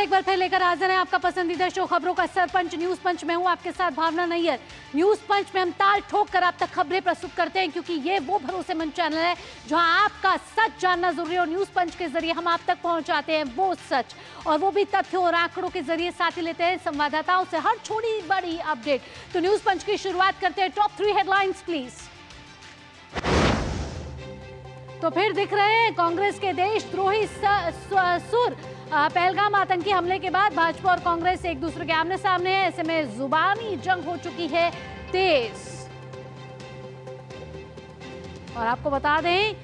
एक बार फिर लेकर हाजिर हैं आपका पसंदीदा शो खबरों का सरपंच न्यूज पंच। मैं हूं आपके साथ भावना नैयर। न्यूज पंच में हम ताल ठोक कर आप तक खबरें प्रस्तुत करते हैं, क्योंकि ये वो भरोसेमंद चैनल है जहां आपका सच जानना जरूरी है और न्यूज पंच के जरिए हम आप तक पहुंचाते हैं वो सच, और वो भी तथ्यों और आंकड़ों के जरिए। साथ ही लेते हैं संवाददाताओं से हर छोटी बड़ी अपडेट। तो न्यूज पंच की शुरुआत करते हैं। Top 3 headlines please. तो फिर दिख रहे हैं कांग्रेस के देशद्रोही सुर। पहलगाम आतंकी हमले के बाद भाजपा और कांग्रेस एक दूसरे के आमने सामने है। ऐसे में जुबानी जंग हो चुकी है तेज। और आपको बता दें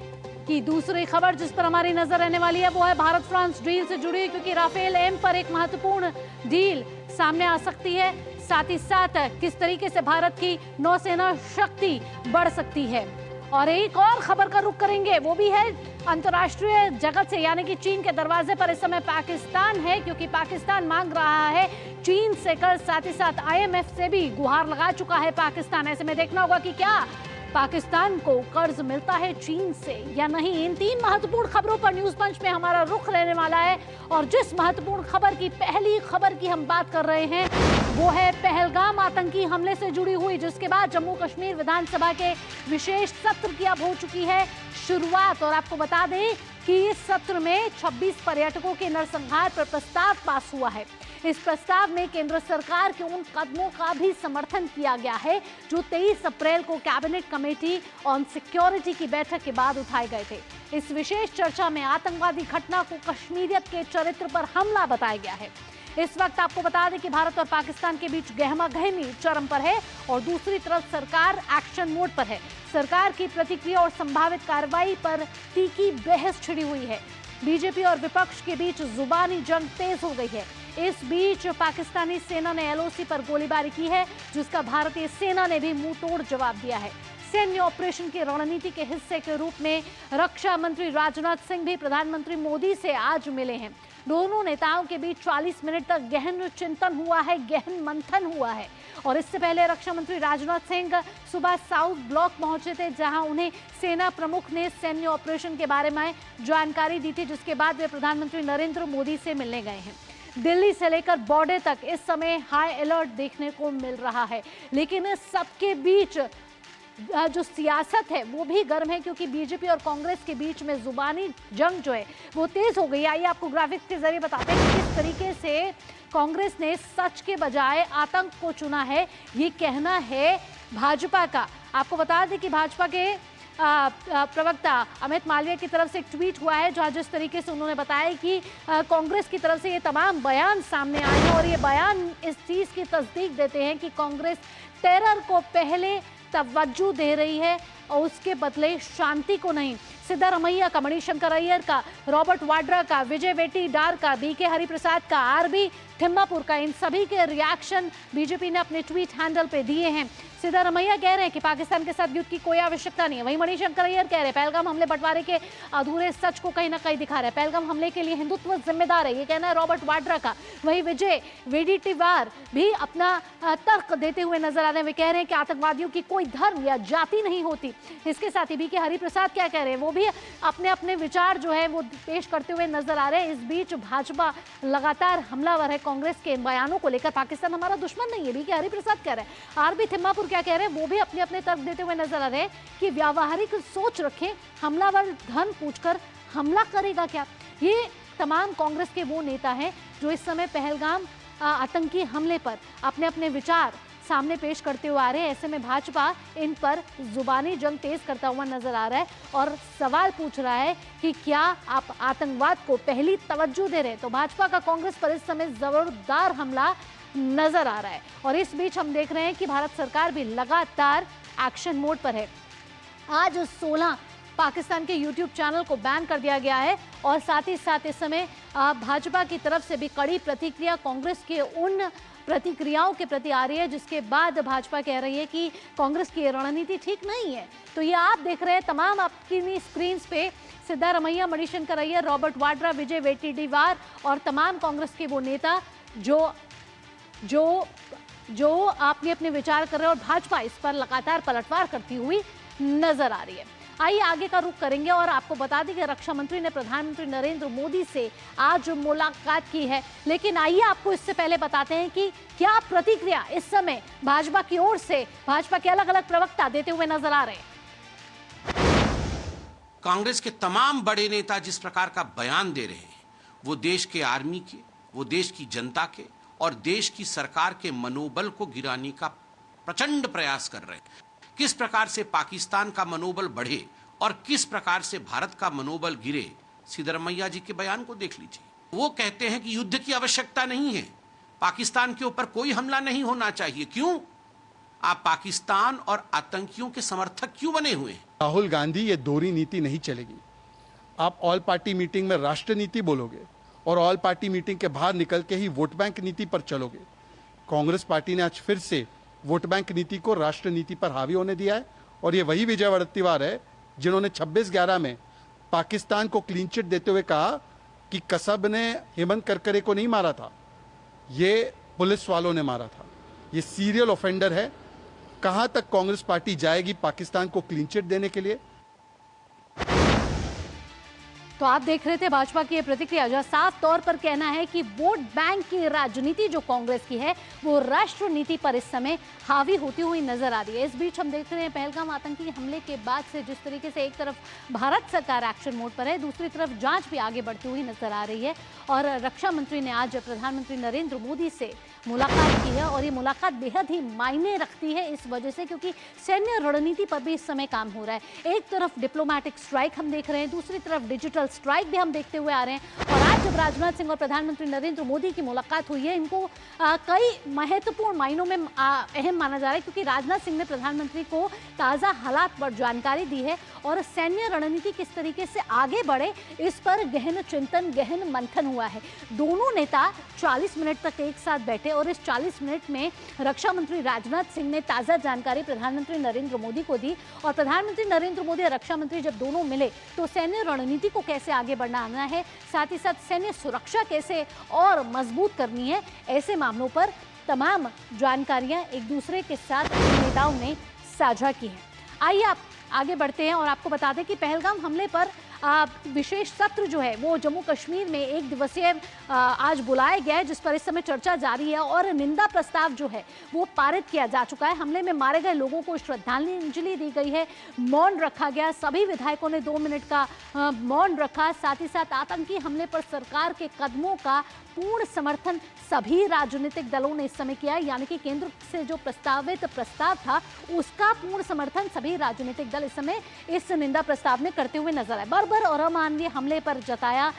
कि दूसरी खबर जिस पर हमारी नजर रहने वाली है वो है भारत फ्रांस डील से जुड़ी, क्योंकि राफेल एम पर एक महत्वपूर्ण डील सामने आ सकती है। साथ ही साथ किस तरीके से भारत की नौसेना शक्ति बढ़ सकती है। और एक और खबर का रुख करेंगे, वो भी है अंतर्राष्ट्रीय जगत से, यानी कि चीन के दरवाजे पर इस समय पाकिस्तान है, क्योंकि पाकिस्तान मांग रहा है चीन से कर्ज। साथ ही साथ IMF से भी गुहार लगा चुका है पाकिस्तान। ऐसे में देखना होगा कि क्या पाकिस्तान को कर्ज मिलता है चीन से या नहीं। इन 3 महत्वपूर्ण खबरों पर न्यूज पंच में हमारा रुख रहने वाला है। और जिस महत्वपूर्ण खबर की पहली खबर की हम बात कर रहे हैं वो है पहलगाम आतंकी हमले से जुड़ी हुई, जिसके बाद जम्मू कश्मीर विधानसभा के विशेष सत्र की अब हो चुकी है शुरुआत। और आपको बता दें कि इस सत्र में 26 पर्यटकों के नरसंहार पर प्रस्ताव पास हुआ है। इस प्रस्ताव में केंद्र सरकार के उन कदमों का भी समर्थन किया गया है जो 23 अप्रैल को कैबिनेट कमेटी ऑन सिक्योरिटी की बैठक के बाद उठाए गए थे। इस विशेष चर्चा में आतंकवादी घटना को कश्मीरियत के चरित्र पर हमला बताया गया है। इस वक्त आपको बता दें कि भारत और पाकिस्तान के बीच गहमागहमी चरम पर है और दूसरी तरफ सरकार एक्शन मोड पर है। सरकार की प्रतिक्रिया और संभावित कार्रवाई पर तीखी बहस छिड़ी हुई है। बीजेपी और विपक्ष के बीच जुबानी जंग तेज हो गई है। इस बीच पाकिस्तानी सेना ने LOC पर गोलीबारी की है, जिसका भारतीय सेना ने भी मुंह तोड़ जवाब दिया है। सैन्य ऑपरेशन की रणनीति के हिस्से के रूप में रक्षा मंत्री राजनाथ सिंह भी प्रधानमंत्री मोदी से आज मिले हैं। दोनों नेताओं के बीच 40 मिनट तक गहन चिंतन हुआ है, गहन मंथन हुआ है। और इससे पहले रक्षा मंत्री राजनाथ सिंह सुबह साउथ ब्लॉक पहुंचे थे, जहां उन्हें सेना प्रमुख ने सैन्य ऑपरेशन के बारे में जानकारी दी थी, जिसके बाद वे प्रधानमंत्री नरेंद्र मोदी से मिलने गए हैं। दिल्ली से लेकर बॉर्डर तक इस समय हाई अलर्ट देखने को मिल रहा है। लेकिन इस सबके बीच जो सियासत है वो भी गर्म है, क्योंकि बीजेपी और कांग्रेस के बीच में जुबानी जंग जो है वो तेज हो गई। आइए आपको ग्राफिक्स के जरिए बताते हैं कि किस तरीके से कांग्रेस ने सच के बजाय आतंक को चुना है, ये कहना है भाजपा का। आपको बता दें कि भाजपा के प्रवक्ता अमित मालवीय की तरफ से एक ट्वीट हुआ है, जहां जिस तरीके से उन्होंने बताया कि कांग्रेस की तरफ से ये तमाम बयान सामने आए हैं और ये बयान इस चीज की तस्दीक देते हैं कि कांग्रेस टेरर को पहले तवज्जो दे रही है और उसके बदले शांति को नहीं। सिद्धारमैया का, मणिशंकर अय्यर का, रॉबर्ट वाड्रा का, विजय वेट्टीडार का, BK हरिप्रसाद का, RB थिम्मापुर का, इन सभी के रिएक्शन बीजेपी ने अपने ट्वीट हैंडल पे दिए हैं। सिद्धारमैया कह रहे हैं कि पाकिस्तान के साथ युद्ध की कोई आवश्यकता नहीं है। वहीं मणिशंकर अय्यर कह रहे हैं पहलगाम हमले बंटवारे के अधूरे सच को कहीं ना कहीं दिखा रहा है। पहलगाम हमले के लिए हिंदुत्व जिम्मेदार है, ये कहना है रॉबर्ट वाड्रा का। वहीं विजय वेट्टीडार भी अपना तर्क देते हुए नजर आ रहे हैं। वे कह रहे हैं कि आतंकवादियों की कोई धर्म या जाति नहीं होती। इसके साथ ही BK हरिप्रसाद क्या कह रहे हैं, वो भी अपने अपने विचार जो है वो पेश करते हुए नजर आ रहे हैं। इस बीच भाजपा लगातार हमलावर है कांग्रेस के बयानों को लेकर। पाकिस्तान हमारा दुश्मन नहीं है, BK हरिप्रसाद कह रहे हैं। RB थिम्मापुर क्या कह रहे हैं, वो भी अपने अपने तर्क देते हुए नजर आ रहे हैं कि व्यावहारिक सोच रखें, हमलावर धन पूछकर हमला करेगा क्या। ये तमाम कांग्रेस के वो नेता हैं जो इस समय पहलगाम आतंकी हमले पर अपने अपने विचार सामने पेश करते हुए आ रहे हैं। ऐसे में भाजपा इन पर जुबानी जंग तेज करता हुआ नजर आ रहा है और सवाल पूछ रहा है कि क्या आप आतंकवाद को पहली तवज्जो दे रहे हैं। तो भाजपा का कांग्रेस पर इस समय जोरदार हमला नजर आ रहा है। और इस बीच हम देख रहे हैं कि भारत सरकार भी लगातार एक्शन मोड पर है। आज 16 पाकिस्तान के YouTube चैनल को बैन कर दिया गया है और साथ ही साथ इस समय भाजपा की तरफ से भी कड़ी प्रतिक्रिया कांग्रेस के उन प्रतिक्रियाओं के प्रति आ रही है, जिसके बाद भाजपा कह रही है कि कांग्रेस की रणनीति ठीक नहीं है। तो ये आप देख रहे हैं तमाम आपकी स्क्रीन पे सिद्धारमैया, मणिशंकर अय्यर, रॉबर्ट वाड्रा, विजय वेट्टीडार और तमाम कांग्रेस के वो नेता जो आपने अपने विचार कर रहे हैं और भाजपा इस पर लगातार पलटवार करती हुई नजर आ रही है। आइए आगे का रुख करेंगे और आपको बता दें कि रक्षा मंत्री ने प्रधानमंत्री नरेंद्र मोदी से आज मुलाकात की है। लेकिन आइए आपको इससे पहले बताते हैं कि क्या प्रतिक्रिया इस समय भाजपा की ओर से भाजपा के अलग अलग प्रवक्ता देते हुए नजर आ रहे हैं। कांग्रेस के तमाम बड़े नेता जिस प्रकार का बयान दे रहे हैं, वो देश के आर्मी के, वो देश की जनता के और देश की सरकार के मनोबल को गिराने का प्रचंड प्रयास कर रहे हैं। किस प्रकार से पाकिस्तान का मनोबल बढ़े और किस प्रकार से भारत का मनोबल गिरे, सिद्धरमैया जी के बयान को देख लीजिए। वो कहते हैं कि युद्ध की आवश्यकता नहीं है, पाकिस्तान के ऊपर कोई हमला नहीं होना चाहिए। क्यों? आप पाकिस्तान और आतंकियों के समर्थक क्यों बने हुए हैं? राहुल गांधी, ये दोहरी नीति नहीं चलेगी। आप ऑल पार्टी मीटिंग में राष्ट्र नीति बोलोगे और ऑल पार्टी मीटिंग के बाहर निकल के ही वोट बैंक नीति पर चलोगे। कांग्रेस पार्टी ने आज फिर से वोट बैंक नीति को राष्ट्र नीति पर हावी होने दिया है और ये वही विजय वड़त्तीवार है जिन्होंने 26/11 में पाकिस्तान को क्लीन चिट देते हुए कहा कि कसब ने हेमंत करकरे को नहीं मारा था, ये पुलिस वालों ने मारा था। ये सीरियल ऑफेंडर है। कहां तक कांग्रेस पार्टी जाएगी पाकिस्तान को क्लीन चिट देने के लिए? तो आप देख रहे थे भाजपा की ये प्रतिक्रिया, जो साफ तौर पर कहना है कि वोट बैंक की राजनीति जो कांग्रेस की है वो राष्ट्र नीति पर इस समय हावी होती हुई नजर आ रही है। इस बीच हम देख रहे हैं पहलगाम आतंकी हमले के बाद से जिस तरीके से एक तरफ भारत सरकार एक्शन मोड पर है, दूसरी तरफ जांच भी आगे बढ़ती हुई नजर आ रही है। और रक्षा मंत्री ने आज प्रधानमंत्री नरेंद्र मोदी से मुलाकात की है और ये मुलाकात बेहद ही मायने रखती है इस वजह से क्योंकि सैन्य रणनीति पर भी इस समय काम हो रहा है। एक तरफ डिप्लोमेटिक स्ट्राइक हम देख रहे हैं, दूसरी तरफ डिजिटल स्ट्राइक भी हम देखते हुए आ रहे हैं। और आज जब राजनाथ सिंह और प्रधानमंत्री नरेंद्र मोदी की मुलाकात हुई है, इनको कई महत्वपूर्ण मायनों में अहम माना जा रहा है क्योंकि राजनाथ सिंह ने प्रधानमंत्री को ताज़ा हालात पर जानकारी दी है और सैन्य रणनीति किस तरीके से आगे बढ़े इस पर गहन चिंतन, गहन मंथन हुआ है। दोनों नेता 40 मिनट तक एक साथ बैठे और इस 40 मिनट में रक्षा मंत्री राजनाथ सिंह ने ताज़ा जानकारी प्रधानमंत्री नरेंद्र मोदी को दी और प्रधानमंत्री नरेंद्र मोदी और रक्षा मंत्री जब दोनों मिले तो सैन्य रणनीति को कैसे आगे बढ़ाना है, साथ ही साथ सैन्य सुरक्षा कैसे और मजबूत करनी है, ऐसे मामलों पर तमाम जानकारियां एक दूसरे के साथ नेताओं ने साझा की हैं। आइए आप आगे बढ़ते हैं और आपको बता दें कि पहलगाम हमले पर विशेष सत्र जो है वो जम्मू कश्मीर में 1 दिवसीय आज बुलाया गया है जिस पर इस समय चर्चा जारी है और निंदा प्रस्ताव जो है वो पारित किया जा चुका है। हमले में मारे गए लोगों को श्रद्धांजलि दी गई है, मौन रखा गया, सभी विधायकों ने 2 मिनट का मौन रखा। साथ ही साथ आतंकी हमले पर सरकार के कदमों का पूर्ण समर्थन सभी राजनीतिक दलों ने इस समय किया है, यानी कि केंद्र से जो प्रस्तावित प्रस्ताव था उसका पूर्ण समर्थन सभी राजनीतिक दल इस समय इस निंदा प्रस्ताव में करते हुए नजर आए। बर्बर और अमानवीय हमले पर जताया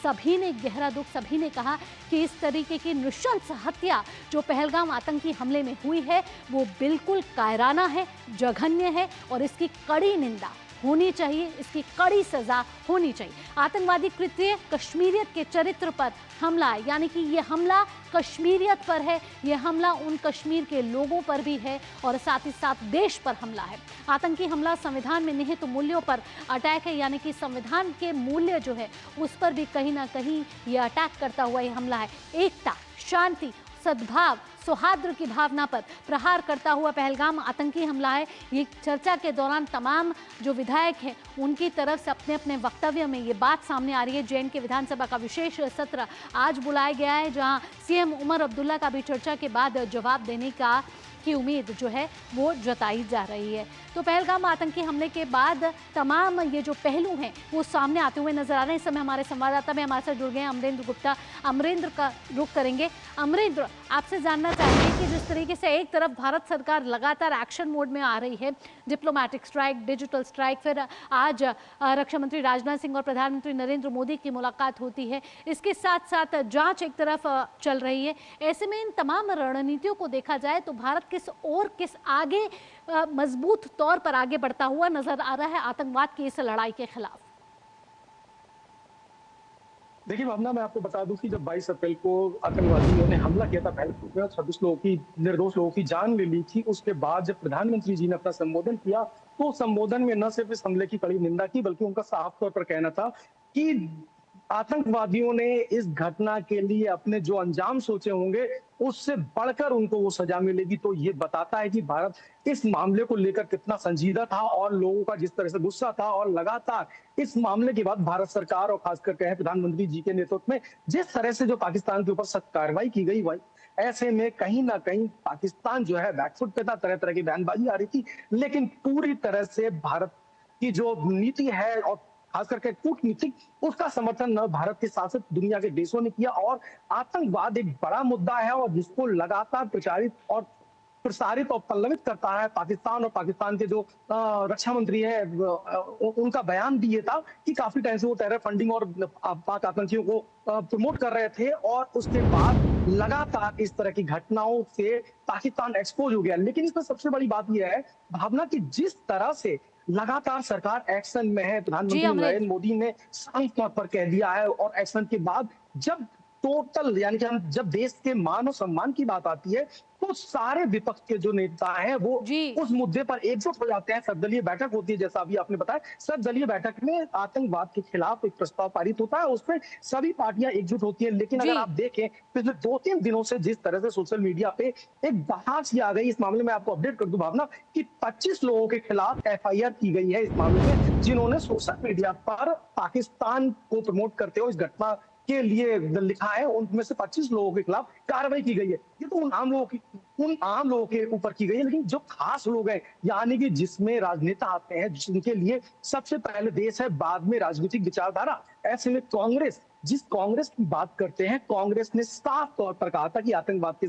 सभी ने गहरा दुख, सभी ने कहा कि इस तरीके की नृशंस हत्या जो पहलगाम आतंकी हमले में हुई है वो बिल्कुल कायराना है, जघन्य है और इसकी कड़ी निंदा होनी चाहिए, इसकी कड़ी सजा होनी चाहिए। आतंकवादी कृत्य कश्मीरियत के चरित्र पर हमला है, यानी कि ये हमला कश्मीरियत पर है, ये हमला उन कश्मीर के लोगों पर भी है और साथ ही साथ देश पर हमला है। आतंकी हमला संविधान में निहित मूल्यों पर अटैक है, यानी कि संविधान के मूल्य जो है उस पर भी कहीं ना कहीं ये अटैक करता हुआ ये हमला है। एकता, शांति, सद्भाव, सौहार्द की भावना पर प्रहार करता हुआ पहलगाम आतंकी हमला है। ये चर्चा के दौरान तमाम जो विधायक हैं उनकी तरफ से अपने अपने वक्तव्य में ये बात सामने आ रही है। जे.एंड.के विधानसभा का विशेष सत्र आज बुलाया गया है जहां सीएम उमर अब्दुल्ला का भी चर्चा के बाद जवाब देने की उम्मीद जो है वो जताई जा रही है। तो पहलगाम आतंकी हमले के बाद तमाम ये जो पहलू हैं वो सामने आते हुए नजर आ रहे हैं। इस समय हमारे संवाददाता में हमारे साथ जुड़ गए हैं अमरेंद्र गुप्ता। अमरेंद्र का रुख करेंगे। अमरेंद्र, आपसे जानना चाहेंगे कि जिस तरीके से एक तरफ भारत सरकार लगातार एक्शन मोड में आ रही है, डिप्लोमेटिक स्ट्राइक, डिजिटल स्ट्राइक, फिर आज रक्षा मंत्री राजनाथ सिंह और प्रधानमंत्री नरेंद्र मोदी की मुलाकात होती है, इसके साथ साथ जांच एक तरफ चल रही है। ऐसे में इन तमाम रणनीतियों को देखा जाए तो भारत किस आगे मजबूत तौर पर आगे बढ़ता हुआ नजर आ रहा है आतंकवाद की इस लड़ाई के खिलाफ? देखिए भावना, मैं आपको बता दूं कि जब 22 अप्रैल को आतंकवादियों ने हमला किया था पहलगाम में, 26 लोगों की, निर्दोष लोगों की जान ले ली थी, उसके बाद जब प्रधानमंत्री जी ने अपना संबोधन किया तो संबोधन में न सिर्फ इस हमले की कड़ी निंदा की बल्कि उनका साफ तौर पर कहना था कि आतंकवादियों ने इस घटना के लिए अपने जो अंजाम सोचे होंगे उससे बढ़कर उनको वो सजा मिलेगी। तो ये बताता है कि भारत इस मामले को लेकर कितना संजीदा था और लोगों का जिस तरह से गुस्सा था, और लगातार इस मामले के बाद भारत सरकार और खासकर कहें प्रधानमंत्री जी के नेतृत्व में जिस तरह से जो पाकिस्तान के ऊपर सख्त कार्रवाई की गई भाई, ऐसे में कहीं ना कहीं पाकिस्तान जो है बैकफुट पे था, तरह तरह की बयानबाजी आ रही थी, लेकिन पूरी तरह से भारत की जो नीति है और खास करके कूटनीतिक, उसका समर्थन भारत के साथ साथ दुनिया के देशों ने किया। और आतंकवाद एक बड़ा मुद्दा है और जिसको लगातार प्रचारित और प्रसारित और पल्लवित करता है पाकिस्तान, और पाकिस्तान के जो रक्षा मंत्री है उनका बयान भी ये था कि काफी टाइम से वो टेरर फंडिंग और पाक आतंकियों को प्रमोट कर रहे थे, और उसके बाद लगातार इस तरह की घटनाओं से पाकिस्तान एक्सपोज हो गया। लेकिन इसमें सबसे बड़ी बात यह है भावना की जिस तरह से लगातार सरकार एक्शन में है, प्रधानमंत्री नरेंद्र मोदी ने साफ तौर पर कह दिया है, और एक्शन के बाद जब टोटल यानी कि हम जब देश के मान और सम्मान की बात आती है तो सारे विपक्ष के जो नेता हैं वो उस मुद्दे पर एकजुट हो जाते हैं। सर्वदलीय बैठक होती है, जैसा अभी आपने बताया, सर्वदलीय बैठक में आतंकवाद के खिलाफ एक प्रस्ताव पारित होता है, उसमें सभी पार्टियां एकजुट होती है। लेकिन अगर आप देखें पिछले 2-3 दिनों से जिस तरह से सोशल मीडिया पे एक बहस आ गई, इस मामले में आपको अपडेट कर दूं भावना कि 25 लोगों के खिलाफ FIR की गई है इस मामले में, जिन्होंने सोशल मीडिया पर पाकिस्तान को प्रमोट करते हुए इस घटना के लिए लिखा है। उनमें से 25 लोगों के खिलाफ कार्रवाई की गई है। ये तो उन आम लोगों के ऊपर की गई है, लेकिन जो खास लोग हैं यानी कि जिसमें राजनेता आते हैं, जिनके लिए सबसे पहले देश है बाद में राजनीतिक विचारधारा, ऐसे में जिस कांग्रेस की बात करते हैं, कांग्रेस ने साफ तौर पर कहा था कि आतंकवाद के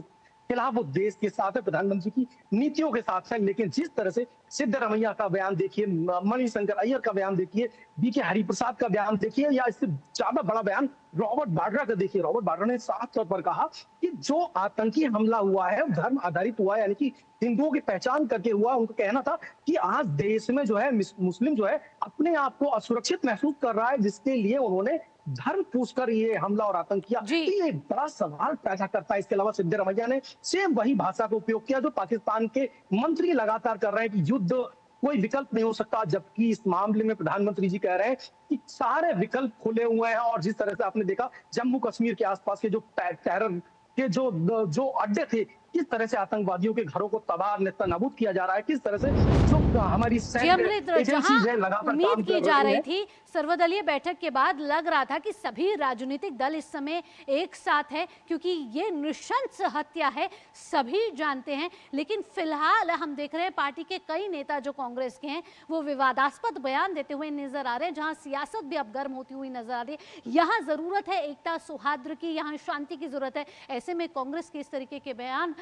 खिलाफ वो देश के साथ है, प्रधानमंत्री की नीतियों के साथ है। लेकिन जिस तरह से सिद्धरमैया का बयान देखिए, मणिशंकर अय्यर का बयान देखिए, BK हरिप्रसाद का बयान देखिए, या इससे ज्यादा बड़ा बयान रॉबर्ट वाड्रा का देखिए। रॉबर्ट वाड्रा ने साफ तौर पर कहा कि जो आतंकी हमला हुआ है धर्म आधारित हुआ है, यानी कि हिंदुओं की पहचान करके हुआ। उनका कहना था कि आज देश में जो है मुस्लिम जो है अपने आप को असुरक्षित महसूस कर रहा है, जिसके लिए उन्होंने धर्म पूछकर ये हमला और आतंक किया। तो ये बड़ा सवाल पैदा करता है। इसके अलावा सिद्धरमैया ने सेम वही भाषा का उपयोग किया जो पाकिस्तान के मंत्री लगातार कर रहे हैं कि युद्ध कोई विकल्प नहीं हो सकता, जबकि इस मामले में प्रधानमंत्री जी कह रहे हैं कि सारे विकल्प खुले हुए हैं। और जिस तरह से आपने देखा जम्मू कश्मीर के आसपास के जो टेरर के जो अड्डे थे, किस तरह से आतंकवादियों के घरों को तबाह नेस्तनाबूद किया जा रहा है, किस तरह से जो हमारी एजेंसीज है लगातार उम्मीद की जा रही थी सर्वदलीय बैठक के बाद, लग रहा था कि सभी राजनीतिक दल इस समय एक साथ है, क्योंकि ये नृशंस हत्या है, सभी जानते हैं। लेकिन फिलहाल हम देख रहे हैं पार्टी के कई नेता जो कांग्रेस के हैं वो विवादास्पद बयान देते हुए नजर आ रहे हैं, जहां सियासत भी अब गर्म होती हुई नजर आ रही है। यहाँ जरूरत है एकता सौहार्द की, यहाँ शांति की जरूरत है। ऐसे में कांग्रेस के इस तरीके के बयान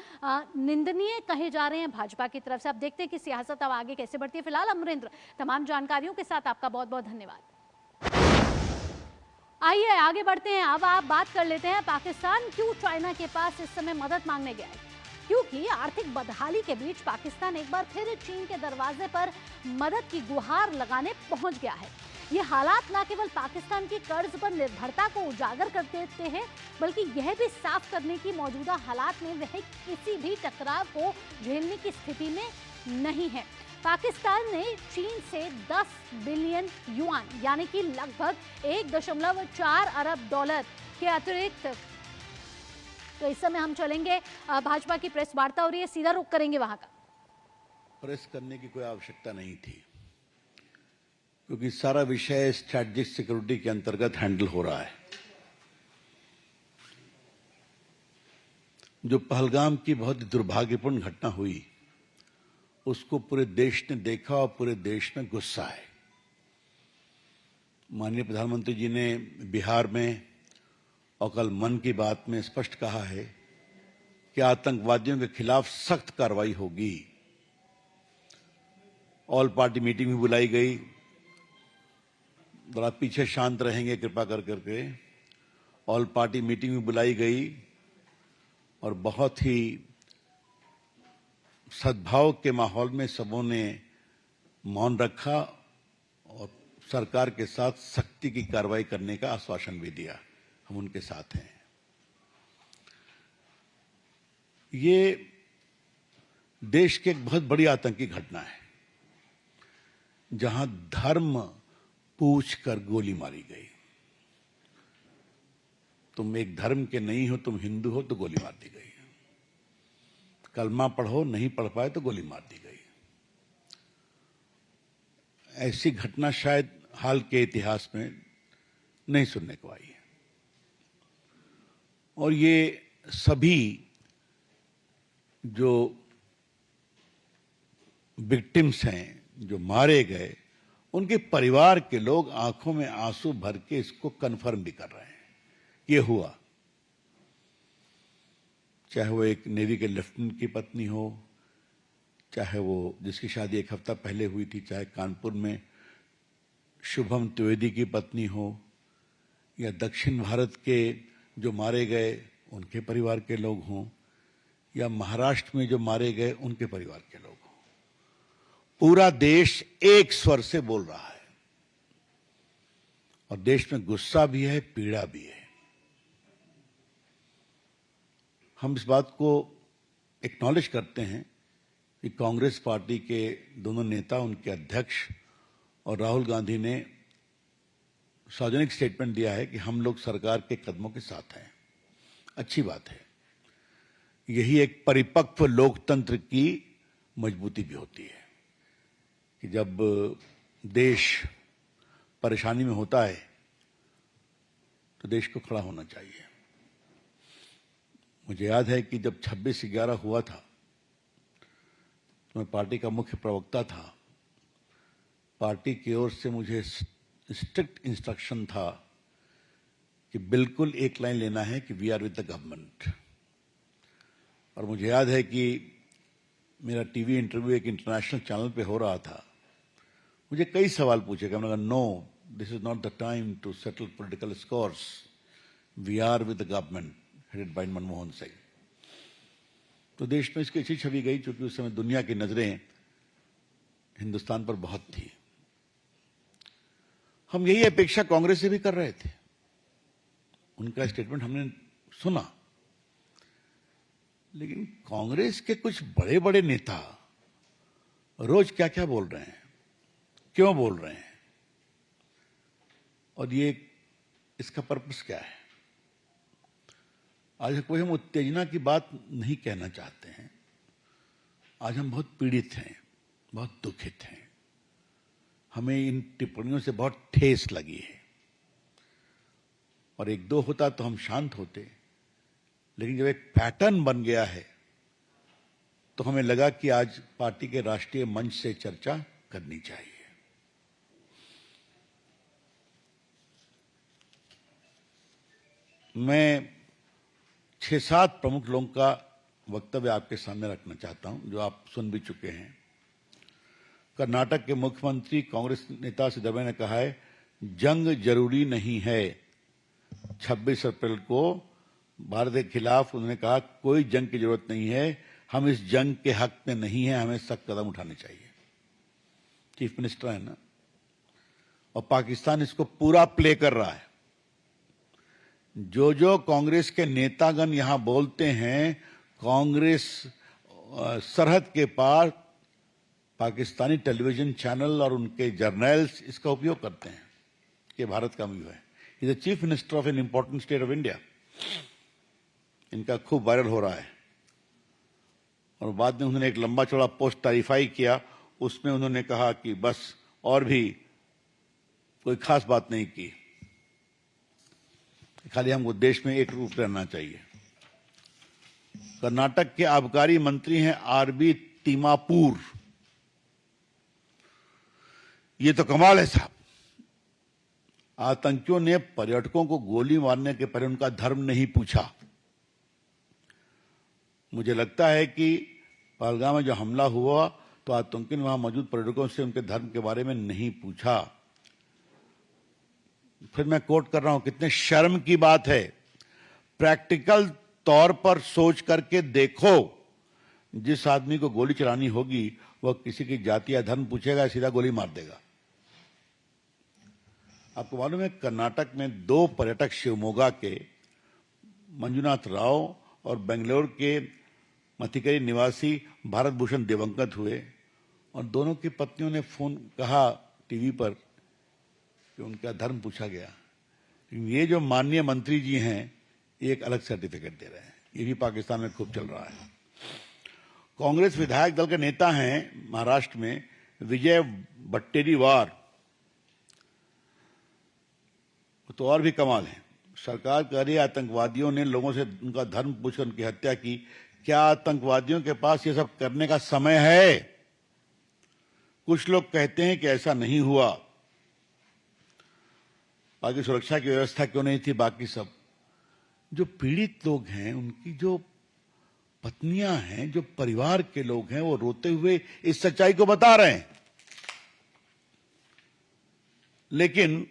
निंदनीय कहे जा रहे हैं भाजपा की तरफ से। अब देखते हैं कि सियासत अब आगे कैसे बढ़ती है। फिलहाल अमरेंद्र, तमाम जानकारियों के साथ आपका बहुत बहुत धन्यवाद। आइए आगे बढ़ते हैं। अब आप बात कर लेते हैं पाकिस्तान क्यों चाइना के पास इस समय मदद मांगने गया है, क्योंकि आर्थिक बदहाली के बीच पाकिस्तान एक बार फिर चीन के दरवाजे पर मदद की गुहार लगाने पहुंच गया है। ये हालात न केवल पाकिस्तान की कर्ज पर निर्भरता को उजागर कर देते हैं, बल्कि यह भी साफ करने की मौजूदा हालात में वह किसी भी टकराव को झेलने की स्थिति में नहीं है। पाकिस्तान ने चीन से 10 बिलियन युआन यानी कि लगभग 1.4 अरब डॉलर के अतिरिक्त, तो इस समय हम चलेंगे, भाजपा की प्रेस वार्ता हो रही है, सीधा रुख करेंगे वहां का। प्रेस करने की कोई आवश्यकता नहीं थी, क्योंकि सारा विषय स्ट्रैटेजिक सिक्योरिटी के अंतर्गत हैंडल हो रहा है। जो पहलगाम की बहुत दुर्भाग्यपूर्ण घटना हुई उसको पूरे देश ने देखा और पूरे देश में गुस्सा है। माननीय प्रधानमंत्री जी ने बिहार में और कल मन की बात में स्पष्ट कहा है कि आतंकवादियों के खिलाफ सख्त कार्रवाई होगी। ऑल पार्टी मीटिंग भी बुलाई गई। जरा पीछे शांत रहेंगे कृपा कर करके। ऑल पार्टी मीटिंग भी बुलाई गई और बहुत ही सद्भाव के माहौल में सबों ने मौन रखा और सरकार के साथ सख्ती की कार्रवाई करने का आश्वासन भी दिया। हम उनके साथ हैं। ये देश की एक बहुत बड़ी आतंकी घटना है, जहां धर्म पूछकर गोली मारी गई। तुम एक धर्म के नहीं हो, तुम हिंदू हो, तो गोली मार दी गई। कलमा पढ़ो, नहीं पढ़ पाए तो गोली मार दी गई। ऐसी घटना शायद हाल के इतिहास में नहीं सुनने को आई है। और ये सभी जो विक्टिम्स हैं, जो मारे गए, उनके परिवार के लोग आंखों में आंसू भर के इसको कन्फर्म भी कर रहे हैं, ये हुआ। चाहे वो एक नेवी के लेफ्टिनेंट की पत्नी हो, चाहे वो जिसकी शादी एक हफ्ता पहले हुई थी, चाहे कानपुर में शुभम त्रिवेदी की पत्नी हो, या दक्षिण भारत के जो मारे गए उनके परिवार के लोग हों, या महाराष्ट्र में जो मारे गए उनके परिवार के लोग हों। पूरा देश एक स्वर से बोल रहा है, और देश में गुस्सा भी है, पीड़ा भी है। हम इस बात को एक्नॉलेज करते हैं कि कांग्रेस पार्टी के दोनों नेता, उनके अध्यक्ष और राहुल गांधी ने सार्वजनिक स्टेटमेंट दिया है कि हम लोग सरकार के कदमों के साथ हैं। अच्छी बात है। यही एक परिपक्व लोकतंत्र की मजबूती भी होती है कि जब देश परेशानी में होता है तो देश को खड़ा होना चाहिए। मुझे याद है कि जब 26/11 हुआ था तो मैं पार्टी का मुख्य प्रवक्ता था। पार्टी की ओर से मुझे स्ट्रिक्ट इंस्ट्रक्शन था कि बिल्कुल एक लाइन लेना है कि we are with the government. और मुझे याद है कि मेरा टीवी इंटरव्यू एक इंटरनेशनल चैनल पे हो रहा था। मुझे कई सवाल पूछे कि मैंने कहा, no, this is not the time to settle political scores, we are with the government headed by Manmohan Singh. तो देश में इसकी अच्छी छवि गई, क्योंकि उस समय दुनिया की नजरें हिंदुस्तान पर बहुत थी। हम यही अपेक्षा कांग्रेस से भी कर रहे थे। उनका स्टेटमेंट हमने सुना, लेकिन कांग्रेस के कुछ बड़े बड़े नेता रोज क्या क्या बोल रहे हैं, क्यों बोल रहे हैं, और ये इसका पर्पस क्या है। आज कोई हम उत्तेजना की बात नहीं कहना चाहते हैं। आज हम बहुत पीड़ित हैं, बहुत दुखित हैं। हमें इन टिप्पणियों से बहुत ठेस लगी है, और एक दो होता तो हम शांत होते, लेकिन जब एक पैटर्न बन गया है तो हमें लगा कि आज पार्टी के राष्ट्रीय मंच से चर्चा करनी चाहिए। मैं 6-7 प्रमुख लोगों का वक्तव्य आपके सामने रखना चाहता हूं, जो आप सुन भी चुके हैं। कर्नाटक के मुख्यमंत्री कांग्रेस नेता सिद्धरामैया ने कहा है, जंग जरूरी नहीं है। 26 अप्रैल को भारत के खिलाफ उन्होंने कहा, कोई जंग की जरूरत नहीं है, हम इस जंग के हक में नहीं है, हमें सख्त कदम उठाने चाहिए। चीफ मिनिस्टर है ना, और पाकिस्तान इसको पूरा प्ले कर रहा है। जो जो कांग्रेस के नेतागण यहां बोलते हैं, कांग्रेस सरहद के पार पाकिस्तानी टेलीविजन चैनल और उनके जर्नल्स इसका उपयोग करते हैं कि भारत का व्यू है। Is the chief minister of an important state of India. इनका खूब वायरल हो रहा है। और बाद में उन्होंने एक लंबा चौड़ा पोस्ट क्लैरिफाई किया, उसमें उन्होंने कहा कि बस और भी कोई खास बात नहीं की, खाली हमको देश में एक रूप रहना चाहिए। कर्नाटक के आबकारी मंत्री हैं आरबी तिमापुर। ये तो कमाल है साहब। आतंकियों ने पर्यटकों को गोली मारने के पहले उनका धर्म नहीं पूछा। मुझे लगता है कि पहलगाम में जो हमला हुआ तो आतंकियों ने वहां मौजूद पर्यटकों से उनके धर्म के बारे में नहीं पूछा। फिर मैं कोट कर रहा हूं, कितने शर्म की बात है। प्रैक्टिकल तौर पर सोच करके देखो, जिस आदमी को गोली चलानी होगी वह किसी की जाति या धर्म पूछेगा, सीधा गोली मार देगा। आपको मालूम है, कर्नाटक में 2 पर्यटक शिवमोगा के मंजुनाथ राव और बेंगलोर के मथिकरी निवासी भारत भूषण दिवंगत हुए, और दोनों की पत्नियों ने फोन कहा टीवी पर कि उनका धर्म पूछा गया। ये जो माननीय मंत्री जी हैं, ये एक अलग सर्टिफिकेट दे रहे हैं। ये भी पाकिस्तान में खूब चल रहा है। कांग्रेस विधायक दल के नेता हैं महाराष्ट्र में विजय वट्टेरीवार, तो और भी कमाल है। सरकार कह रही है आतंकवादियों ने लोगों से उनका धर्म पूछकर उनकी हत्या की। क्या आतंकवादियों के पास ये सब करने का समय है? कुछ लोग कहते हैं कि ऐसा नहीं हुआ। बाकी सुरक्षा की व्यवस्था क्यों नहीं थी? बाकी सब जो पीड़ित लोग हैं, उनकी जो पत्नियां हैं, जो परिवार के लोग हैं, वो रोते हुए इस सच्चाई को बता रहे हैं। लेकिन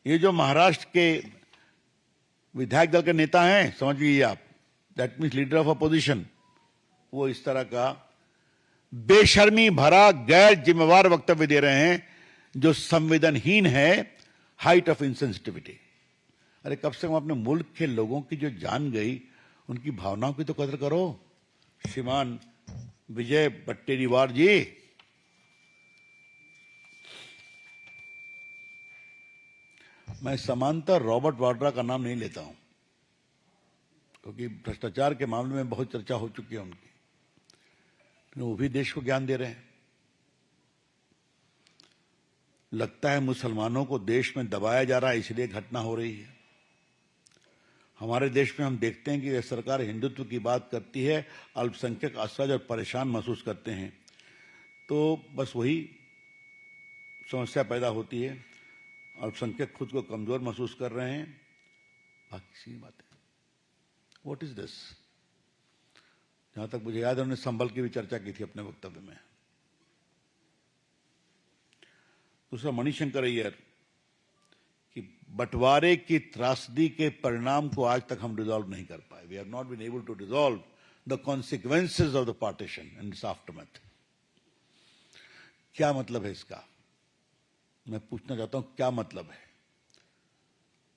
ये जो महाराष्ट्र के विधायक दल के नेता हैं, समझ लीजिए आप, that means leader of opposition, वो इस तरह का बेशर्मी भरा गैर जिम्मेवार वक्तव्य दे रहे हैं जो संवेदनहीन है, हाइट ऑफ इनसेंसिटिविटी। अरे कम से कम अपने मुल्क के लोगों की जो जान गई, उनकी भावनाओं की तो कदर करो। श्रीमान विजय वट्टेरीवार जी, मैं समांतर रॉबर्ट वाड्रा का नाम नहीं लेता हूं, क्योंकि भ्रष्टाचार के मामले में बहुत चर्चा हो चुकी है उनकी, लेकिन वो भी देश को ज्ञान दे रहे हैं। लगता है मुसलमानों को देश में दबाया जा रहा है, इसलिए घटना हो रही है। हमारे देश में हम देखते हैं कि यह सरकार हिंदुत्व की बात करती है, अल्पसंख्यक असहज और परेशान महसूस करते हैं, तो बस वही समस्या पैदा होती है। अल्पसंख्यक खुद को कमजोर महसूस कर रहे हैं, बाकी सी बात है। What is this? जहां तक मुझे याद है, उन्होंने संभल की भी चर्चा की थी अपने वक्तव्य में। दूसरा मणिशंकर अय्यर कि बंटवारे की त्रासदी के परिणाम को आज तक हम रिजॉल्व नहीं कर पाए। We have not been able to resolve the consequences of the partition and its aftermath. क्या मतलब है इसका? मैं पूछना चाहता हूं, क्या मतलब है?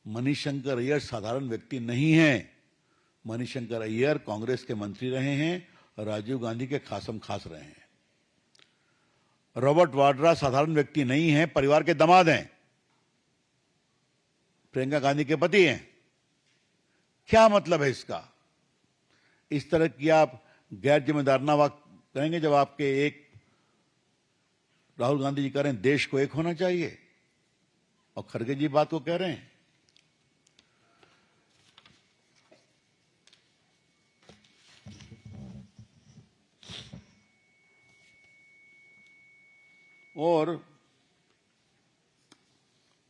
मणिशंकर अय्यर साधारण व्यक्ति नहीं है। मणिशंकर अय्यर कांग्रेस के मंत्री रहे हैं और राजीव गांधी के खासम खास रहे हैं। रॉबर्ट वाड्रा साधारण व्यक्ति नहीं है, परिवार के दामाद हैं, प्रियंका गांधी के पति हैं। क्या मतलब है इसका? इस तरह की आप गैर जिम्मेदाराना बात करेंगे जब आपके एक राहुल गांधी जी कह रहे हैं देश को एक होना चाहिए, और खड़गे जी बात को कह रहे हैं। और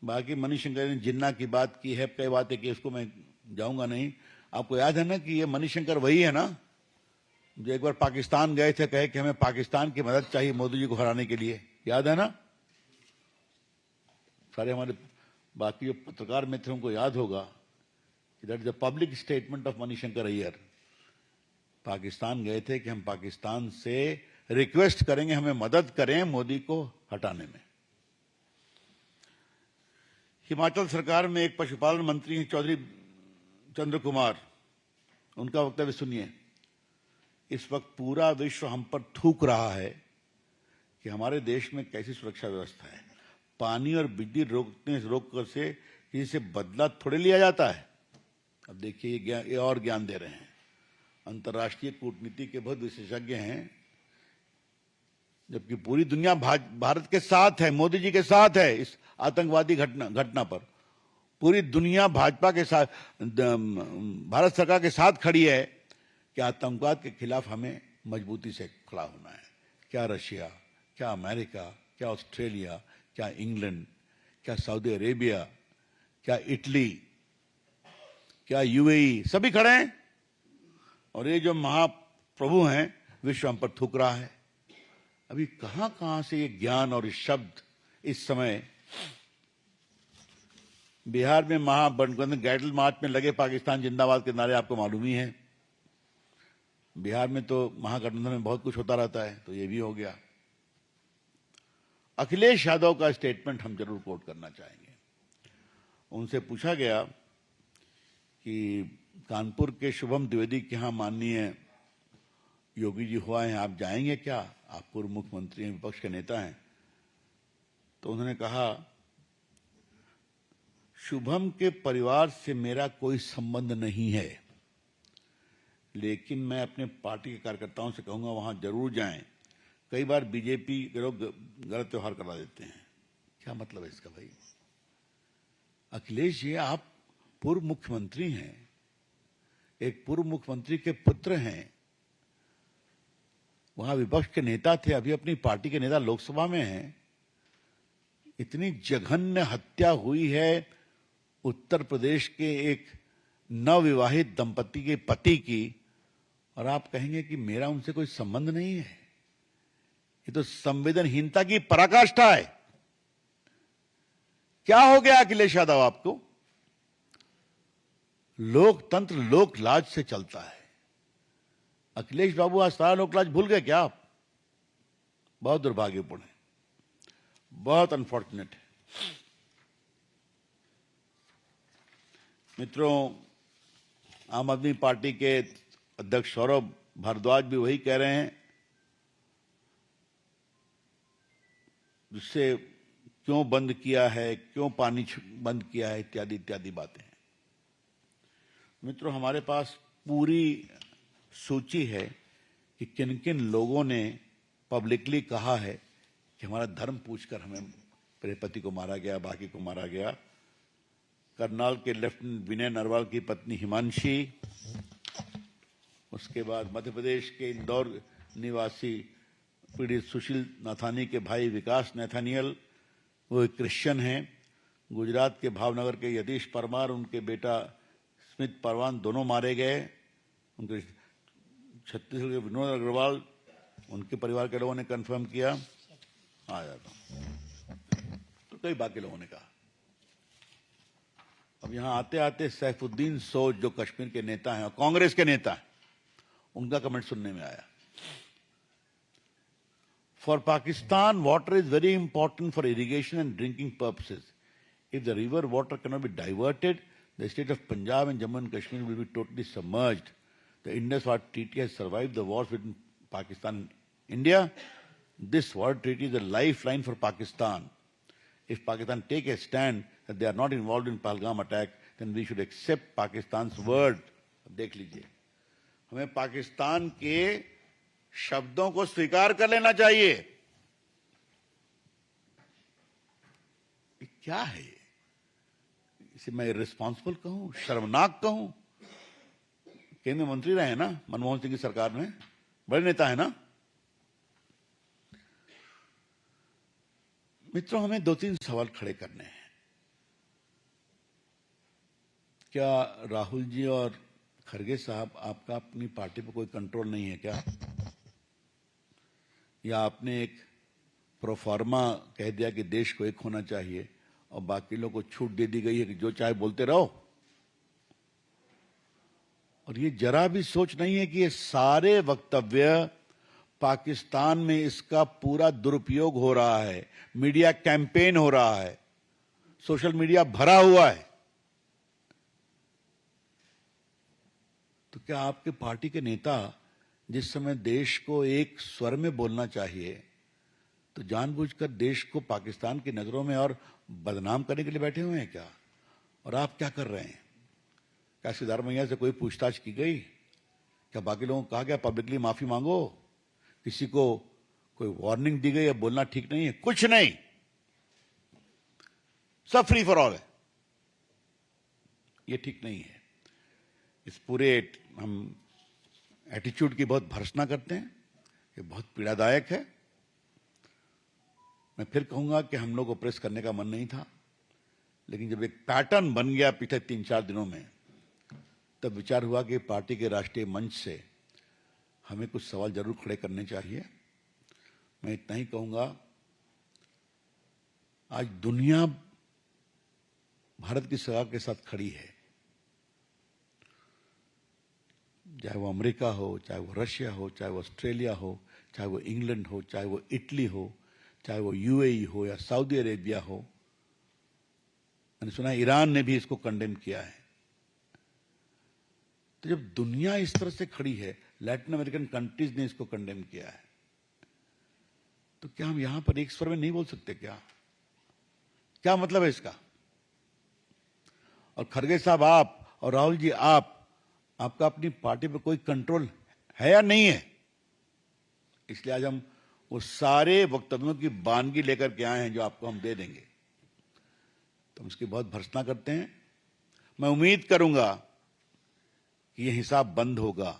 बाकी मणिशंकर ने जिन्ना की बात की है, कई बातें की, उसको मैं जाऊंगा नहीं। आपको याद है ना कि ये मणिशंकर वही है ना जो एक बार पाकिस्तान गए थे, कहे कि हमें पाकिस्तान की मदद चाहिए मोदी जी को हराने के लिए। याद है ना? सारे हमारे बाकी जो पत्रकार मित्र उनको याद होगा कि that is the public statement of Manishankar Iyer. Pakistan गए थे कि हम पाकिस्तान से रिक्वेस्ट करेंगे हमें मदद करें मोदी को हटाने में। हिमाचल सरकार में एक पशुपालन मंत्री हैं चौधरी चंद्र कुमार, उनका वक्तव्य सुनिए। इस वक्त पूरा विश्व हम पर थूक रहा है कि हमारे देश में कैसी सुरक्षा व्यवस्था है। पानी और बिजली रोककर से किसी से बदला थोड़े लिया जाता है। अब देखिए ये और ज्ञान दे रहे हैं। अंतर्राष्ट्रीय कूटनीति के बहुत विशेषज्ञ हैं, जबकि पूरी दुनिया भारत के साथ है, मोदी जी के साथ है इस आतंकवादी घटना पर। पूरी दुनिया भाजपा के साथ, भारत सरकार के साथ खड़ी है कि आतंकवाद के खिलाफ हमें मजबूती से खड़ा होना है। क्या रशिया, क्या अमेरिका, क्या ऑस्ट्रेलिया, क्या इंग्लैंड, क्या सऊदी अरेबिया, क्या इटली, क्या यूएई, सभी खड़े हैं। और ये जो महाप्रभु हैं, विश्व हम पर थूक रहा है। अभी कहां से ये ज्ञान और इस शब्द इस समय। बिहार में महागठबंधन गैटल मार्च में लगे पाकिस्तान जिंदाबाद के नारे आपको मालूम ही है। बिहार में तो महागठबंधन में बहुत कुछ होता रहता है, तो ये भी हो गया। अखिलेश यादव का स्टेटमेंट हम जरूर कोट करना चाहेंगे। उनसे पूछा गया कि कानपुर के शुभम द्विवेदी के यहां माननीय योगी जी हुआ है, आप जाएंगे क्या? आप पूर्व मुख्यमंत्री हैं, विपक्ष के नेता हैं। तो उन्होंने कहा शुभम के परिवार से मेरा कोई संबंध नहीं है, लेकिन मैं अपने पार्टी के कार्यकर्ताओं से कहूंगा वहां जरूर जाएं। कई बार बीजेपी के लोग गलत त्योहार करा देते हैं। क्या मतलब है इसका भाई? अखिलेश जी, आप पूर्व मुख्यमंत्री हैं, एक पूर्व मुख्यमंत्री के पुत्र हैं, वहां विपक्ष के नेता थे, अभी अपनी पार्टी के नेता लोकसभा में हैं। इतनी जघन्य हत्या हुई है उत्तर प्रदेश के एक नवविवाहित दंपति के पति की, और आप कहेंगे कि मेरा उनसे कोई संबंध नहीं है? ये तो संवेदनहीनता की पराकाष्ठा है। क्या हो गया अखिलेश यादव आपको? लोकतंत्र लोक लाज से चलता है। अखिलेश बाबू आज सारा लोक लाज भूल गए क्या आप? बहुत दुर्भाग्यपूर्ण है, बहुत अनफॉर्चुनेट है। मित्रों, आम आदमी पार्टी के अध्यक्ष सौरभ भारद्वाज भी वही कह रहे हैं, जिससे क्यों बंद किया है, क्यों पानी बंद किया है, इत्यादि इत्यादि बातें हैं। मित्रों, हमारे पास पूरी सूची है कि किन किन लोगों ने पब्लिकली कहा है कि हमारा धर्म पूछकर हमें मेरे पति को मारा गया, बाकी को मारा गया। करनाल के लेफ्टिनेंट विनय नरवाल की पत्नी हिमांशी, उसके बाद मध्य प्रदेश के इंदौर निवासी पीड़ित सुशील नाथानी के भाई विकास नैथानियल, वो एक क्रिश्चियन हैं। गुजरात के भावनगर के यतीश परमार, उनके बेटा स्मित परवान दोनों मारे गए। उनके छत्तीसगढ़ के विनोद अग्रवाल, उनके परिवार के लोगों ने कंफर्म किया। आ जाता हूं, तो कई बाकी लोगों ने कहा। अब यहां आते आते सैफुद्दीन सोज, जो कश्मीर के नेता हैं और कांग्रेस के नेता हैं, उनका कमेंट सुनने में आया। For Pakistan, water is very important for irrigation and drinking purposes. If the river water cannot be diverted, the state of Punjab and Jammu and Kashmir will be totally submerged. The Indus Water Treaty has survived the wars between Pakistan and India. This water treaty is a lifeline for Pakistan. If Pakistan take a stand that they are not involved in Pahalgam attack, then we should accept Pakistan's word. देख लीजिए, हमें पाकिस्तान के शब्दों को स्वीकार कर लेना चाहिए। क्या है ये? इसे मैं इर्रिस्पॉन्सिबल कहूं, शर्मनाक कहूं? केंद्रीय मंत्री रहे हैं ना मनमोहन सिंह की सरकार में, बड़े नेता है ना। मित्रों, हमें दो तीन सवाल खड़े करने हैं। क्या राहुल जी और खरगे साहब, आपका अपनी पार्टी पर कोई कंट्रोल नहीं है क्या? या आपने एक प्रोफार्मा कह दिया कि देश को एक होना चाहिए और बाकी लोगों को छूट दे दी गई है कि जो चाहे बोलते रहो? और ये जरा भी सोच नहीं है कि ये सारे वक्तव्य पाकिस्तान में इसका पूरा दुरुपयोग हो रहा है, मीडिया कैंपेन हो रहा है, सोशल मीडिया भरा हुआ है। तो क्या आपके पार्टी के नेता, जिस समय देश को एक स्वर में बोलना चाहिए, तो जानबूझकर देश को पाकिस्तान की नजरों में और बदनाम करने के लिए बैठे हुए हैं क्या? और आप क्या कर रहे हैं? क्या सिद्धारमैया से कोई पूछताछ की गई? क्या बाकी लोगों को कहा गया पब्लिकली माफी मांगो? किसी को कोई वार्निंग दी गई है बोलना ठीक नहीं है? कुछ नहीं, सब फ्री फॉर ऑल है। ये ठीक नहीं है। इस पूरे हम एटीट्यूड की बहुत भर्त्सना करते हैं, ये बहुत पीड़ादायक है। मैं फिर कहूंगा कि हम लोग को प्रेस करने का मन नहीं था, लेकिन जब एक पैटर्न बन गया पिछले 3-4 दिनों में, तब विचार हुआ कि पार्टी के राष्ट्रीय मंच से हमें कुछ सवाल जरूर खड़े करने चाहिए। मैं इतना ही कहूंगा, आज दुनिया भारत की सरकार के साथ खड़ी है, चाहे वो अमेरिका हो, चाहे वो रशिया हो, चाहे वो ऑस्ट्रेलिया हो, चाहे वो इंग्लैंड हो, चाहे वो इटली हो, चाहे वो यूएई हो या सऊदी अरेबिया हो। मैंने सुना ईरान ने भी इसको कंडेम किया है। तो जब दुनिया इस तरह से खड़ी है, लैटिन अमेरिकन कंट्रीज ने इसको कंडेम किया है, तो क्या हम यहां पर एक स्वर में नहीं बोल सकते क्या? क्या मतलब है इसका? और खड़गे साहब आप और राहुल जी आपका अपनी पार्टी पे कोई कंट्रोल है या नहीं है? इसलिए आज हम वो सारे वक्तव्यों की बानगी लेकर के आए हैं जो आपको हम दे देंगे। तो हम इसकी बहुत भर्त्सना करते हैं। मैं उम्मीद करूंगा कि ये हिसाब बंद होगा।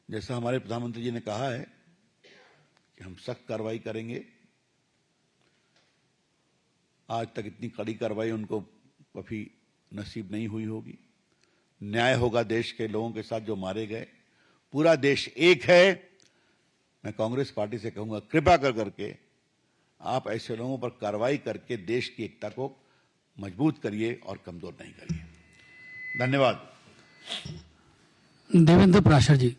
जैसा हमारे प्रधानमंत्री जी ने कहा है कि हम सख्त कार्रवाई करेंगे। आज तक इतनी कड़ी कार्रवाई उनको कभी नसीब नहीं हुई होगी। न्याय होगा देश के लोगों के साथ जो मारे गए। पूरा देश एक है। मैं कांग्रेस पार्टी से कहूंगा, कृपा कर करके आप ऐसे लोगों पर कार्रवाई करके देश की एकता को मजबूत करिए और कमजोर नहीं करिए। धन्यवाद। देवेंद्र प्राशर जी।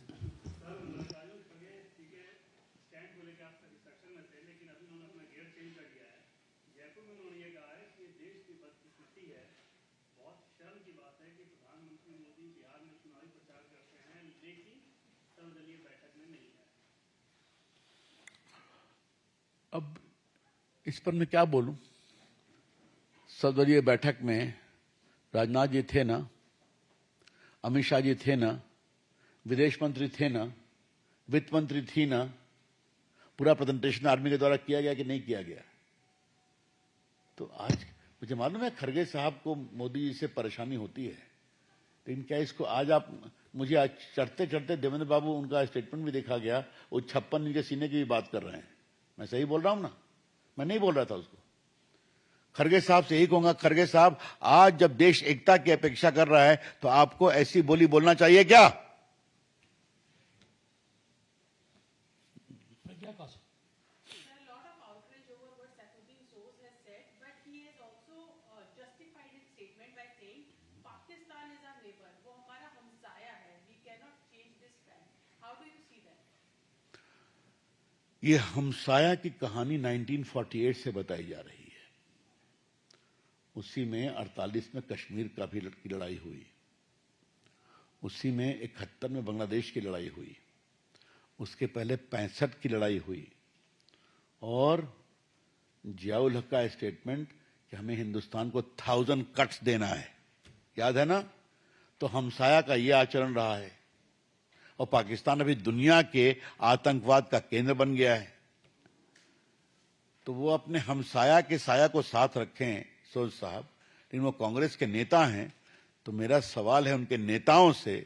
अब इस पर मैं क्या बोलूं? सर्वदलीय बैठक में राजनाथ जी थे ना, अमित शाह जी थे ना, विदेश मंत्री थे ना, वित्त मंत्री थी ना। पूरा प्रेजेंटेशन आर्मी के द्वारा किया गया कि नहीं किया गया? तो आज मुझे मालूम है खड़गे साहब को मोदी जी से परेशानी होती है, लेकिन क्या इसको आज आप मुझे आज चढ़ते चढ़ते देवेंद्र बाबू उनका स्टेटमेंट भी देखा गया, वो 56 इंच के सीने की भी बात कर रहे हैं। मैं सही बोल रहा हूं ना? मैं नहीं बोल रहा था उसको। खड़गे साहब से यही कहूंगा, खड़गे साहब आज जब देश एकता की अपेक्षा कर रहा है तो आपको ऐसी बोली बोलना चाहिए क्या? ये हमसाया की कहानी 1948 से बताई जा रही है। उसी में 48 में कश्मीर का भी की लड़ाई हुई, उसी में 71 में बांग्लादेश की लड़ाई हुई, उसके पहले 65 की लड़ाई हुई, और जियाउल हक का स्टेटमेंट कि हमें हिंदुस्तान को 1000 कट्स देना है, याद है ना? तो हमसाया का ये आचरण रहा है और पाकिस्तान अभी दुनिया के आतंकवाद का केंद्र बन गया है। तो वो अपने हमसाया के साया को साथ रखें सोज साहब, लेकिन वो कांग्रेस के नेता हैं। तो मेरा सवाल है उनके नेताओं से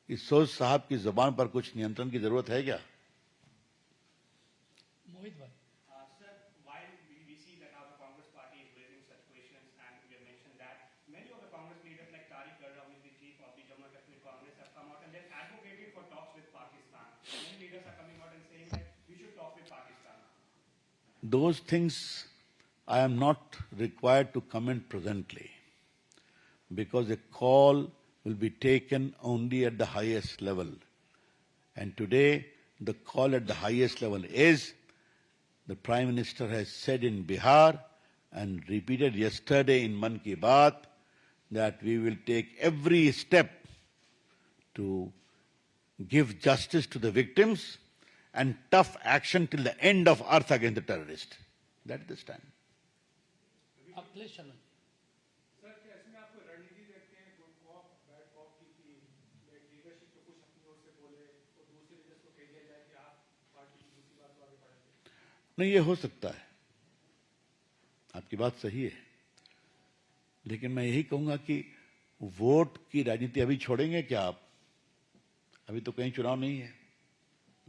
कि सोज साहब की जुबान पर कुछ नियंत्रण की जरूरत है क्या? मोहित भाई। Those things I am not required to comment presently, because a call will be taken only at the highest level. And today, the call at the highest level is, the Prime Minister has said in Bihar and repeated yesterday in Man Ki Baat, that we will take every step to give justice to the victims and tough action till the end of earth against the terrorists. That is the stand. Akhilesh Sharma. Sir, क्या इसमें आपको रणनीति देखते हैं good cop bad cop की leadership तो कुछ अपनी ओर से बोले तो दूसरे लीडर्स को कह दिया जाए कि आप पार्टी की दूसरी बात को आगे बढ़ाएंगे? नहीं, ये हो सकता है, आपकी बात सही है, लेकिन मैं यही कहूंगा कि वोट की राजनीति अभी छोड़ेंगे क्या आप? अभी तो कहीं चुनाव नहीं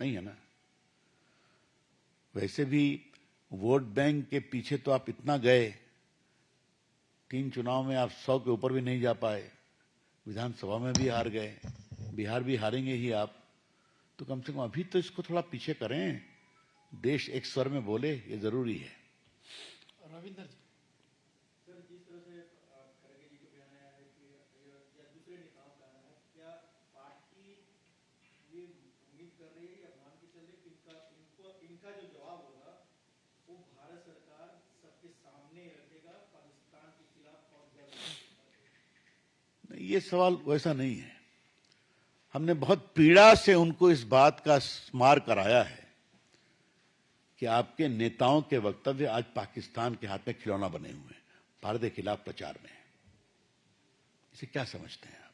है ना। वैसे भी वोट बैंक के पीछे तो आप इतना गए, 3 चुनाव में आप 100 के ऊपर भी नहीं जा पाए, विधानसभा में भी हार गए, बिहार भी हारेंगे ही आप। तो कम से कम अभी तो इसको थोड़ा पीछे करें, देश एक स्वर में बोले, ये जरूरी है। रविंदर जी। सर, जिस तरह से खड़गे जी को बयान आया है कि या दूसरे नेताओं का है, क्या पार्टी ये उम्मीद कर रही है या मान के चले कि इनका जो जवाब होगा वो भारत सरकार सबके सामने रखेगा पाकिस्तान के खिलाफ और नहीं, ये सवाल वैसा नहीं है। हमने बहुत पीड़ा से उनको इस बात का स्मार कराया है कि आपके नेताओं के वक्तव्य आज पाकिस्तान के हाथ में खिलौना बने हुए हैं। भारत के खिलाफ प्रचार में है। इसे क्या समझते हैं आप?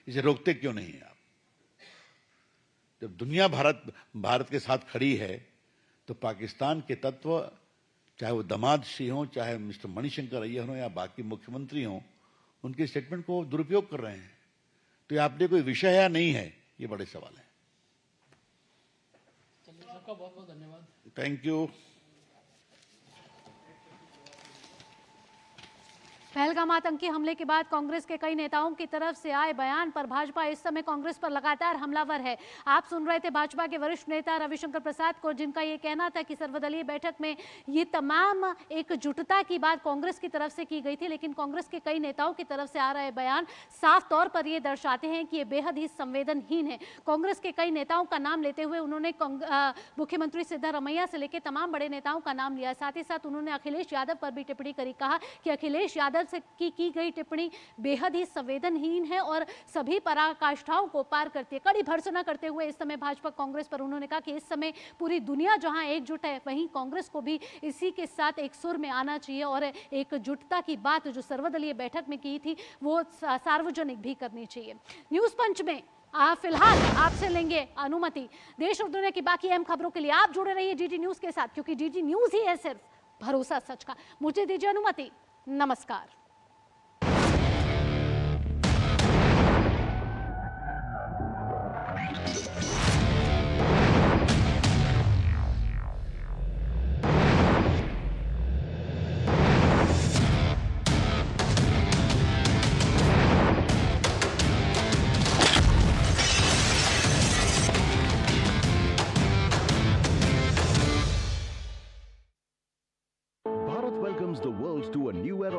इसे रोकते क्यों नहीं हैं आप? जब दुनिया भारत के साथ खड़ी है तो पाकिस्तान के तत्व, चाहे वो दामाद श्री हों, चाहे मिस्टर मणिशंकर अय्यर हों या बाकी मुख्यमंत्री हों, उनके स्टेटमेंट को दुरुपयोग कर रहे हैं। तो ये आपने कोई विषय है या नहीं है, ये बड़े सवाल है। चलिए, सबका बहुत बहुत धन्यवाद। Thank you. पहलगाम आतंकी हमले के बाद कांग्रेस के कई नेताओं की तरफ से आए बयान पर भाजपा इस समय कांग्रेस पर लगातार हमलावर है। आप सुन रहे थे भाजपा के वरिष्ठ नेता रविशंकर प्रसाद को, जिनका ये कहना था कि सर्वदलीय बैठक में ये तमाम एकजुटता की बात कांग्रेस की तरफ से की गई थी, लेकिन कांग्रेस के कई नेताओं की तरफ से आ रहे बयान साफ तौर पर ये दर्शाते हैं कि ये बेहद ही संवेदनहीन है। कांग्रेस के कई नेताओं का नाम लेते हुए उन्होंने मुख्यमंत्री सिद्धारमैया से लेकर तमाम बड़े नेताओं का नाम लिया। साथ ही साथ उन्होंने अखिलेश यादव पर भी टिप्पणी करी, कहा कि अखिलेश यादव से की गई टिप्पणी बेहद ही संवेदनहीन है और सभी पराकाष्ठाओं को पार करती है। कड़ी भर्त्सना करते हुए इस समय भाजपा कांग्रेस पर उन्होंने कहा कि इस समय पूरी दुनिया जहां एकजुट है, वहीं कांग्रेस को भी इसी के साथ एक सुर में आना चाहिए और एकजुटता की बात जो सर्वदलीय बैठक में की थी वो सार्वजनिक भी करनी चाहिए। न्यूज पंच में फिलहाल आपसे लेंगे अनुमति। देश और दुनिया की बाकी अहम खबरों के लिए आप जुड़े रहिए डीडी न्यूज के साथ, क्योंकि डीडी न्यूज ही है सिर्फ भरोसा सच का। मुझे दीजिए अनुमति। नमस्कार। Bharat welcomes the world to a new era.